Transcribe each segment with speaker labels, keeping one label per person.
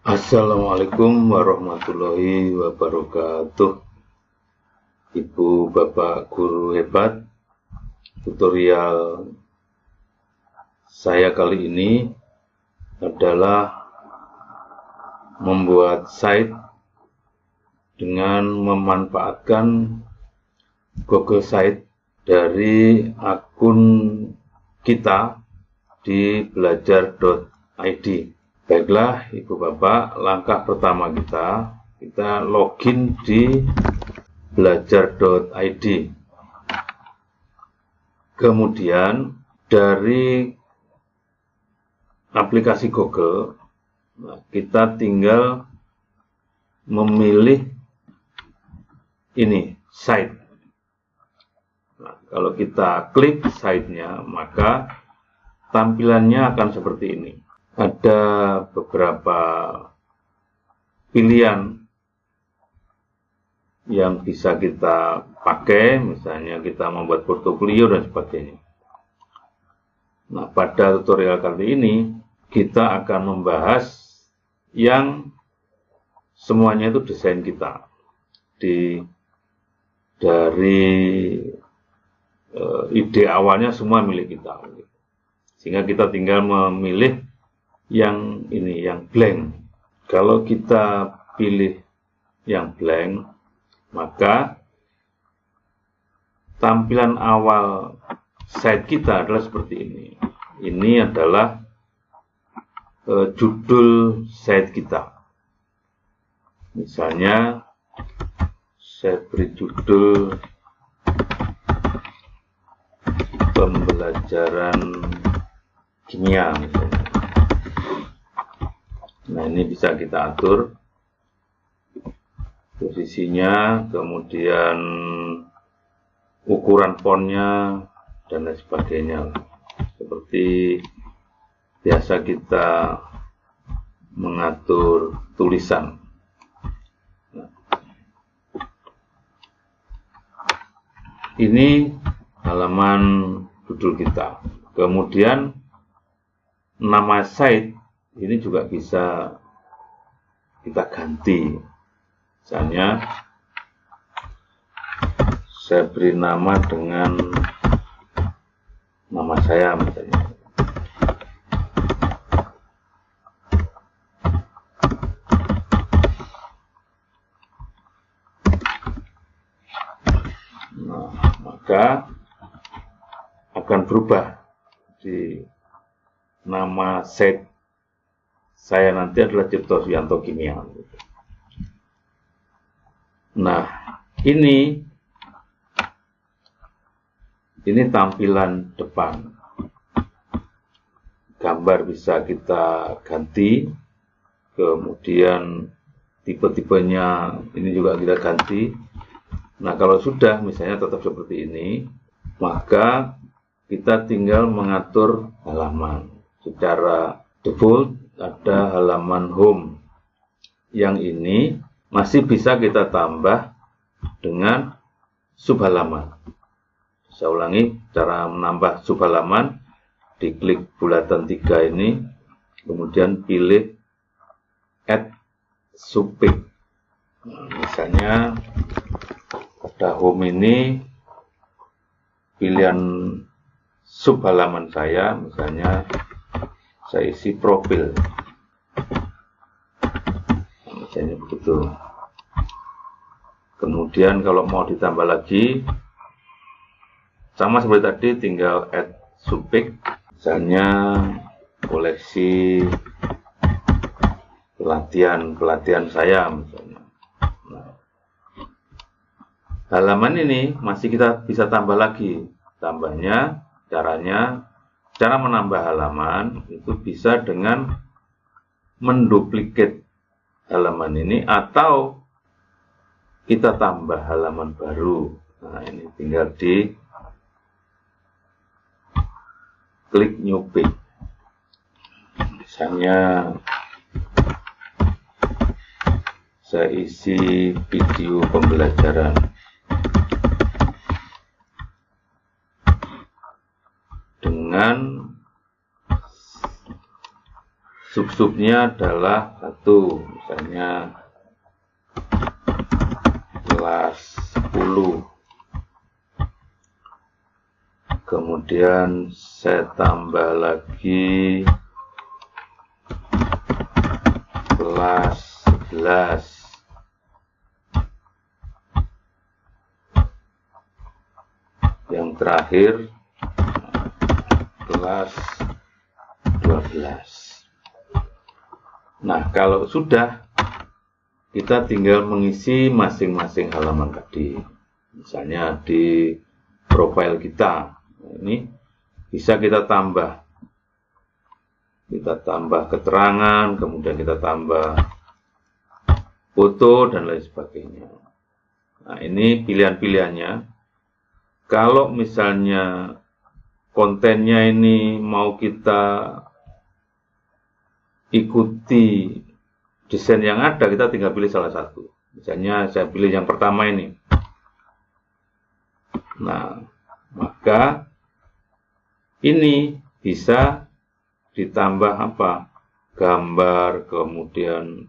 Speaker 1: Assalamualaikum warahmatullahi wabarakatuh. Ibu bapak guru hebat, tutorial saya kali ini adalah membuat site dengan memanfaatkan Google Site dari akun kita di belajar.id. Baiklah Ibu Bapak, langkah pertama kita login di belajar.id. Kemudian dari aplikasi Google, kita tinggal memilih ini, site. Nah, kalau kita klik site-nya, maka tampilannya akan seperti ini. Ada beberapa pilihan yang bisa kita pakai, misalnya kita membuat portofolio dan sebagainya. Nah, pada tutorial kali ini kita akan membahas yang semuanya itu desain kita dari ide awalnya semua milik kita, sehingga kita tinggal memilih yang ini, yang blank. Kalau kita pilih yang blank, maka tampilan awal site kita adalah seperti ini. Ini adalah judul site kita. Misalnya saya beri judul pembelajaran kimia misalnya. Nah, ini bisa kita atur posisinya, kemudian ukuran fontnya dan lain sebagainya, seperti biasa kita mengatur tulisan. Nah, ini halaman judul kita. Kemudian nama site ini juga bisa kita ganti. Misalnya saya beri nama dengan nama saya misalnya. Nah, maka akan berubah di nama site saya nanti adalah Cipto Suyanto Kimia. Nah, ini tampilan depan. Gambar bisa kita ganti, kemudian tipe-tipenya ini juga kita ganti. Nah, kalau sudah misalnya tetap seperti ini, maka kita tinggal mengatur halaman. Secara default ada halaman home. Yang ini masih bisa kita tambah dengan subhalaman. Saya ulangi, cara menambah subhalaman, diklik bulatan 3 ini, kemudian pilih add subpage. Nah, misalnya pada home ini pilihan subhalaman saya, misalnya saya isi profil, misalnya begitu. Kemudian kalau mau ditambah lagi, sama seperti tadi, tinggal add subpage, misalnya koleksi pelatihan saya misalnya. Nah, halaman ini masih kita bisa tambah lagi. Tambahnya, cara menambah halaman itu bisa dengan menduplikat halaman ini atau kita tambah halaman baru. Nah, ini tinggal di klik new page. Misalnya saya isi video pembelajaran. Dengan sub-subnya adalah satu, misalnya kelas 10. Kemudian saya tambah lagi kelas 11. Yang terakhir kelas 12. Nah, kalau sudah, kita tinggal mengisi masing-masing halaman tadi. Misalnya di profil kita, ini bisa kita tambah. Kita tambah keterangan, kemudian kita tambah foto, dan lain sebagainya. Nah, ini pilihan-pilihannya. Kalau misalnya kontennya ini mau kita ikuti desain yang ada, kita tinggal pilih salah satu. Misalnya saya pilih yang pertama ini. Nah, maka ini bisa ditambah apa? Gambar, kemudian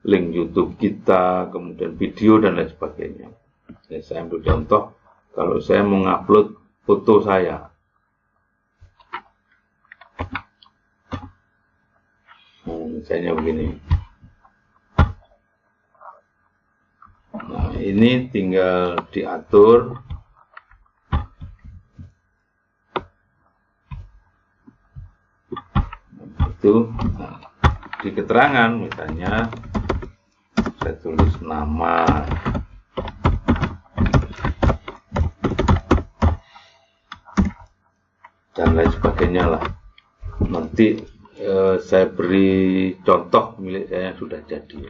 Speaker 1: link YouTube kita, kemudian video, dan lain sebagainya. Jadi saya ambil contoh, kalau saya mengupload foto saya. Misalnya begini. Nah, ini tinggal diatur. Itu di keterangan, misalnya saya tulis nama, dan lain sebagainya lah. Nanti saya beri contoh milik saya yang sudah jadi.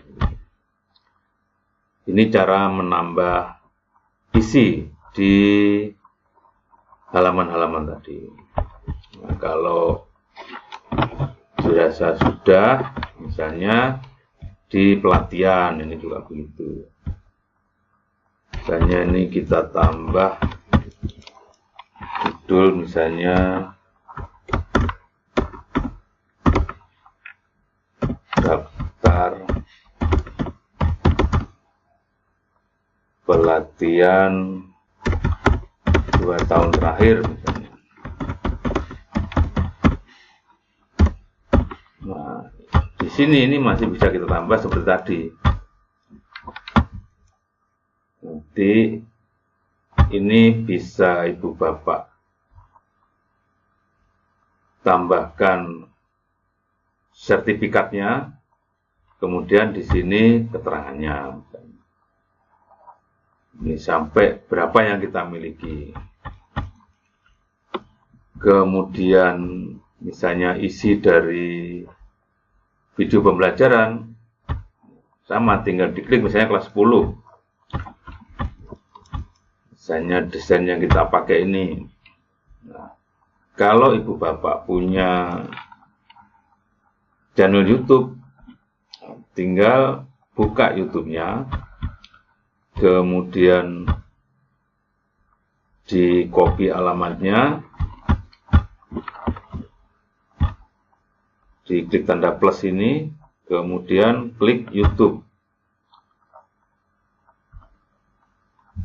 Speaker 1: Ini cara menambah isi di halaman-halaman tadi. Nah, kalau dirasa sudah, misalnya di pelatihan, ini juga begitu. Misalnya ini kita tambah judul, misalnya daftar pelatihan 2 tahun terakhir, misalnya. Nah, di sini ini masih bisa kita tambah seperti tadi. Nanti ini bisa ibu bapak tambahkan sertifikatnya, kemudian di sini keterangannya. Ini sampai berapa yang kita miliki. Kemudian misalnya isi dari video pembelajaran, sama, tinggal diklik misalnya kelas 10. Misalnya desain yang kita pakai ini. Nah, kalau ibu bapak punya channel YouTube, tinggal buka YouTube-nya, kemudian di copy alamatnya, diklik tanda plus ini, kemudian klik YouTube.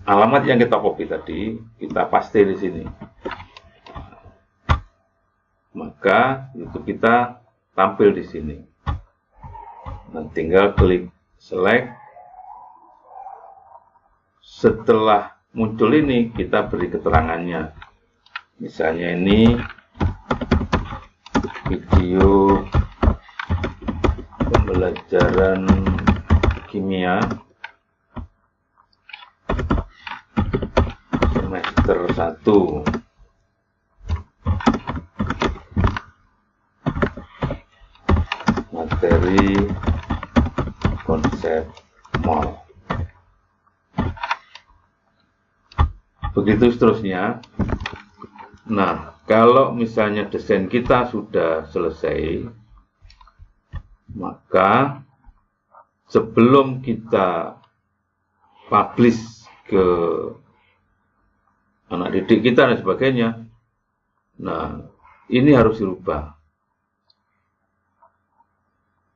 Speaker 1: Alamat yang kita copy tadi, kita paste di sini. Maka YouTube kita tampil di sini. Nah, tinggal klik select. Setelah muncul ini, kita beri keterangannya. Misalnya ini video pembelajaran kimia semester 1. Materi konsep mol. Begitu seterusnya. Nah, kalau misalnya desain kita sudah selesai, maka sebelum kita publish ke anak didik kita dan sebagainya, nah, ini harus dirubah.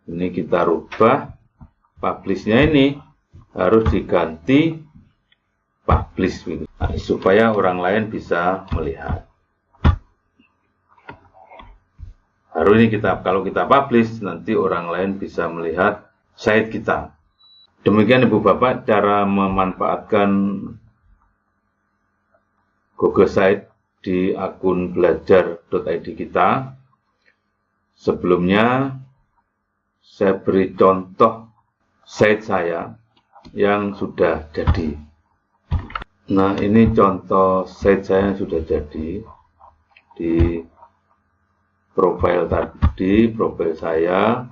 Speaker 1: Ini kita rubah, publish-nya ini harus diganti publish gitu. Nah, supaya orang lain bisa melihat. Baru ini kalau kita publish, nanti orang lain bisa melihat site kita. Demikian Ibu Bapak cara memanfaatkan Google Site di akun belajar.id kita. Sebelumnya saya beri contoh site saya yang sudah jadi. Nah, ini contoh site saya yang sudah jadi di profil tadi, profil saya.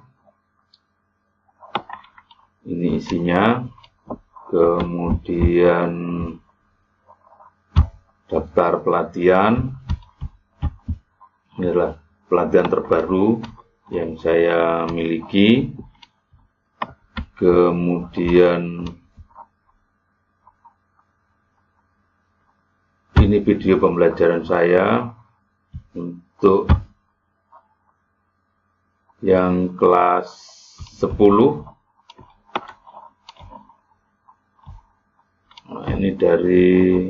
Speaker 1: Ini isinya, kemudian daftar pelatihan. Ini adalah pelatihan terbaru yang saya miliki. Kemudian ini video pembelajaran saya untuk yang kelas 10. Nah, ini dari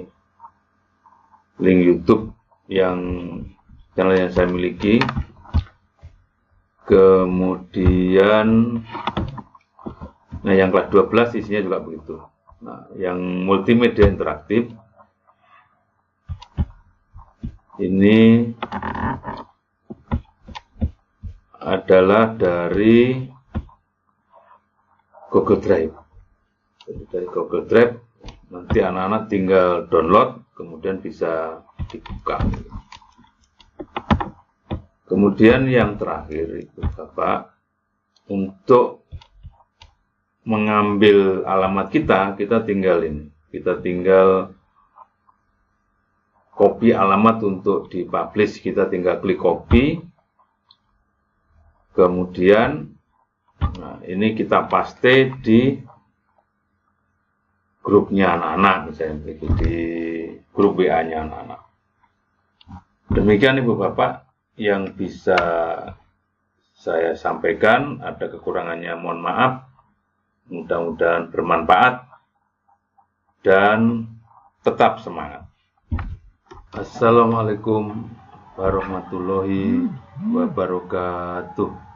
Speaker 1: link YouTube channel yang saya miliki. Kemudian yang kelas 12 isinya juga begitu. Nah, yang multimedia interaktif ini adalah dari Google Drive. Jadi dari Google Drive nanti anak-anak tinggal download, kemudian bisa dibuka. Kemudian yang terakhir itu Bapak, untuk mengambil alamat kita tinggal ini. Kita tinggal copy alamat untuk dipublish, kita tinggal klik copy. Kemudian ini kita paste di grupnya anak-anak, misalnya di grup WA-nya anak-anak. Demikian Ibu Bapak yang bisa saya sampaikan. Ada kekurangannya mohon maaf. Mudah-mudahan bermanfaat dan tetap semangat. Assalamualaikum warahmatullahi wabarakatuh.